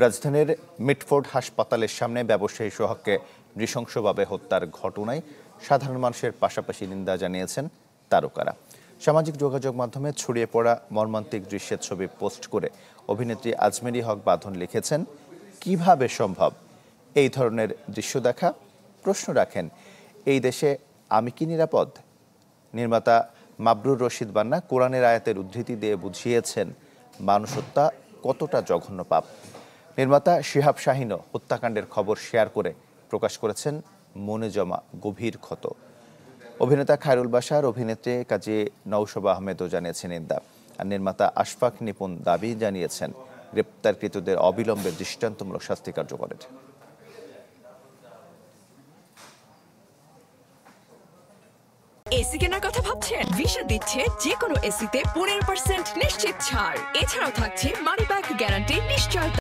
রাজধানীর মিটফোর্ড হাসপাতালের সামনে ব্যবসায়ী সোহাগকে নৃশংসভাবে হত্যার ঘটনায় সাধারণ মানুষের পাশাপাশি নিন্দা জানিয়েছেন তারকারা। সামাজিক যোগাযোগ মাধ্যমে ছড়িয়ে পড়া মর্মান্তিক দৃশ্যের ছবি পোস্ট করে অভিনেত্রী আজমেরী হক বাঁধন লিখেছেন, কিভাবে সম্ভব এই ধরনের দৃশ্য দেখা? প্রশ্ন রাখেন, এই দেশে আমি কি নিরাপদ? নির্মাতা মাবরুর রশিদ বান্না কোরআনের আয়াতের উদ্ধৃতি দিয়ে বুঝিয়েছেন মানুষ হত্যা কতটা জঘন্য পাপ। নির্মাতা শিহাব শাহীনও হত্যাকাণ্ডের খবর শেয়ার করে প্রকাশ করেছেন মনে জমা গভীর ক্ষত। অভিনেতা খায়রুল বাশার, অভিনেত্রী কাজী নওশবা আহমেদও জানিয়েছেন নিন্দা। আর নির্মাতা আশফাক নিপুণ দাবি জানিয়েছেন গ্রেপ্তারকৃতদের অবিলম্বে দৃষ্টান্তমূলক শাস্তি কার্যকরের। এসি কেনার কথা ভাবছেন? ভিশন দিচ্ছে যে কোনো এসিতে 15% নিশ্চিত ছাড়। এছাড়াও থাকছে মানি ব্যাক গ্যারান্টি নিশ্চয়তা।